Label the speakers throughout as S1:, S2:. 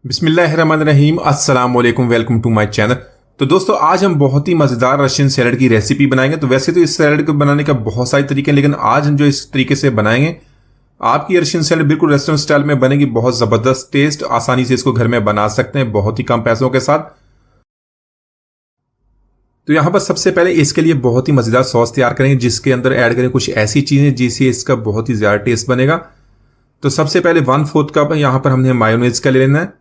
S1: बिस्मिल्लाहिर्रहमानिर्रहीम, अस्सलाम वालेकुम, वेलकम टू माय चैनल। तो दोस्तों, आज हम बहुत ही मज़ेदार रशियन सैलड की रेसिपी बनाएंगे। तो वैसे तो इस सैलड को बनाने का बहुत सारे तरीके हैं, लेकिन आज हम जो इस तरीके से बनाएंगे, आपकी रशियन सैलड बिल्कुल रेस्टोरेंट स्टाइल में बनेगी। बहुत ज़बरदस्त टेस्ट, आसानी से इसको घर में बना सकते हैं बहुत ही कम पैसों के साथ। तो यहाँ पर सबसे पहले इसके लिए बहुत ही मज़ेदार सॉस तैयार करेंगे, जिसके अंदर ऐड करें कुछ ऐसी चीज़ें जिससे इसका बहुत ही ज़्यादा टेस्ट बनेगा। तो सबसे पहले 1/4 कप यहाँ पर हमने मायोनीज का ले लेना है।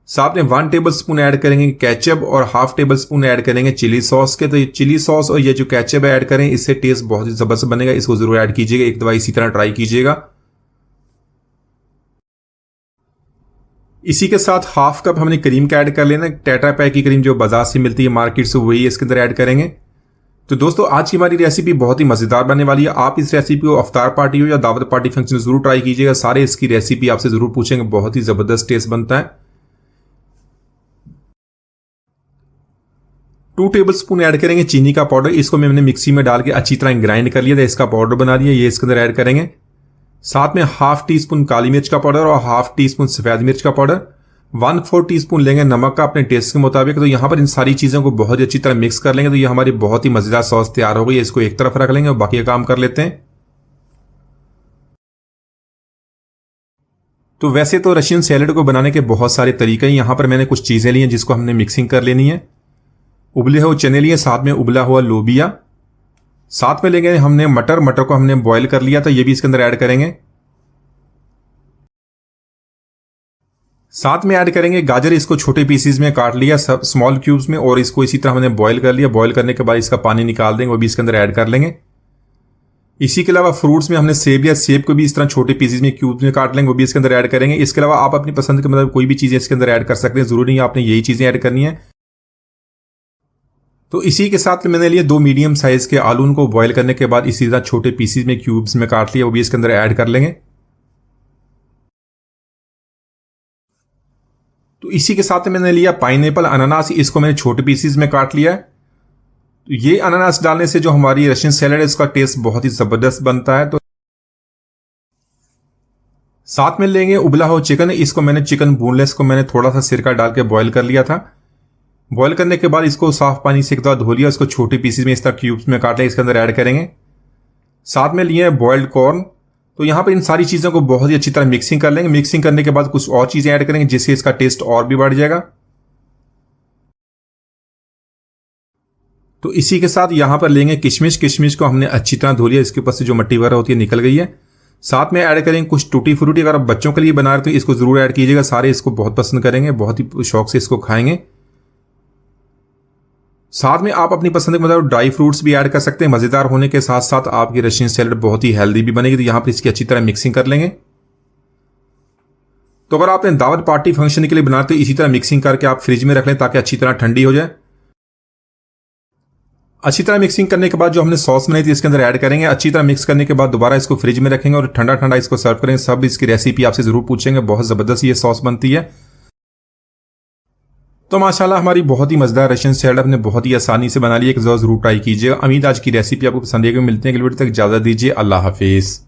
S1: साथ में 1 टेबल स्पून ऐड करेंगे केचप और 1/2 टेबल स्पून ऐड करेंगे चिली सॉस के। तो ये चिली सॉस और ये जो केचप ऐड करें, इससे टेस्ट बहुत ही जबरदस्त बनेगा। इसको जरूर ऐड कीजिएगा, एक दफा इसी तरह ट्राई कीजिएगा। इसी के साथ 1/2 कप हमने क्रीम का ऐड कर लेना। टेट्रा पैक की क्रीम जो बाजार से मिलती है मार्केट से, वही इसके अंदर ऐड करेंगे। तो दोस्तों, आज की हमारी रेसिपी बहुत ही मजेदार बनने वाली है। आप इस रेसिपी को अफ्तार पार्टी हो या दावत पार्टी फंक्शन जरूर ट्राई कीजिएगा। सारे इसकी रेसिपी आपसे जरूर पूछेंगे, बहुत ही जबरदस्त टेस्ट बनता है। 2 टेबल स्पून ऐड करेंगे चीनी का पाउडर। इसको मैंने मिक्सी में डाल के अच्छी तरह ग्राइंड कर लिया था, इसका पाउडर बना लिया। ये इसके अंदर ऐड करेंगे। साथ में 1/2 टी स्पून काली मिर्च का पाउडर और 1/2 टी स्पून सफेद मिर्च का पाउडर। 1/4 टी स्पून लेंगे नमक का अपने टेस्ट के मुताबिक। तो यहाँ पर इन सारी चीजों को बहुत ही अच्छी तरह मिक्स कर लेंगे। तो ये हमारी बहुत ही मजेदार सॉस तैयार हो गई। इसको एक तरफ रख लेंगे और बाकी का काम कर लेते हैं। तो वैसे तो रशियन सैलेड को बनाने के बहुत सारे तरीके हैं। यहाँ पर मैंने कुछ चीजें ली हैं जिसको हमने मिक्सिंग कर लेनी है। उबले हुए चने लिए, साथ में उबला हुआ लोबिया, साथ में लेंगे हमने मटर को हमने बॉईल कर लिया था, ये भी इसके अंदर ऐड करेंगे। साथ में ऐड करेंगे गाजर। इसको छोटे पीसेस में काट लिया, सब स्मॉल क्यूब्स में, और इसको इसी तरह हमने बॉईल कर लिया। बॉईल करने के बाद इसका पानी निकाल देंगे, वो भी इसके अंदर ऐड कर लेंगे। इसी के अलावा फ्रूट्स में हमने सेब लिया, सेब को भी इस तरह छोटे पीसेस में क्यूब्स में काट लेंगे, वो भी इसके अंदर ऐड करेंगे। इसके अलावा आप अपनी पसंद के मतलब कोई भी चीजें इसके अंदर ऐड कर सकते हैं, जरूरी नहीं आपने यही चीजें ऐड करनी है। तो इसी के साथ मैंने लिए 2 मीडियम साइज के आलू। उनको बॉईल करने के बाद इसी तरह छोटे पीसेस में क्यूब्स में काट लिया, वो भी इसके अंदर ऐड कर लेंगे। तो इसी के साथ मैंने लिया पाइनएप्पल, अनानास। इसको मैंने छोटे पीसेस में काट लिया है। तो ये अनानास डालने से जो हमारी रशियन सैलेड है, इसका टेस्ट बहुत ही जबरदस्त बनता है। तो साथ में लेंगे उबला हुआ चिकन। इसको मैंने चिकन बोनलेस को मैंने थोड़ा सा सिरका डाल के बॉईल कर लिया था। बॉईल करने के बाद इसको साफ पानी से एक बार धो लिया। इसको छोटे पीसेस में इस तरह क्यूब्स में काट लिया, इसके अंदर ऐड करेंगे। साथ में लिए बॉइल्ड कॉर्न। तो यहाँ पर इन सारी चीजों को बहुत ही अच्छी तरह मिक्सिंग कर लेंगे। मिक्सिंग करने के बाद कुछ और चीजें ऐड करेंगे जिससे इसका टेस्ट और भी बढ़ जाएगा। तो इसी के साथ यहाँ पर लेंगे किशमिश। किशमिश को हमने अच्छी तरह धो लिया, इसके ऊपर से जो मट्टी वगैरह होती है निकल गई है। साथ में ऐड करेंगे कुछ टूटी फ्रूटी। अगर आप बच्चों के लिए बना रहे तो इसको जरूर ऐड कीजिएगा, सारे इसको बहुत पसंद करेंगे, बहुत ही शौक से इसको खाएंगे। साथ में आप अपनी पसंद के मतलब ड्राई फ्रूट्स भी ऐड कर सकते हैं। मजेदार होने के साथ साथ आपकी रशियन सैलेड बहुत ही हेल्दी भी बनेगी। तो यहां पर इसकी अच्छी तरह मिक्सिंग कर लेंगे। तो अगर आपने दावत पार्टी फंक्शन के लिए बनाते हो, इसी तरह मिक्सिंग करके आप फ्रिज में रख लें ताकि अच्छी तरह ठंडी हो जाए। अच्छी तरह मिक्सिंग करने के बाद जो हमने सॉस बनाई थी इसके अंदर ऐड करेंगे। अच्छी तरह मिक्स करने के बाद दोबारा इसको फ्रिज में रखेंगे और ठंडा ठंडा इसको सर्व करेंगे। सब इसकी रेसिपी आपसे जरूर पूछेंगे, बहुत जबरदस्त ये सॉस बनती है। तो माशाल्लाह हमारी बहुत ही मजेदार रशियन सैलेड आपने बहुत ही आसानी से बना ली है। एक जरूर ट्राई कीजिएगा। उम्मीद आज की रेसिपी आपको पसंद आएगी। मिलते हैं अगली वीडियो तक, इजाजत दीजिए, अल्लाह हाफिज।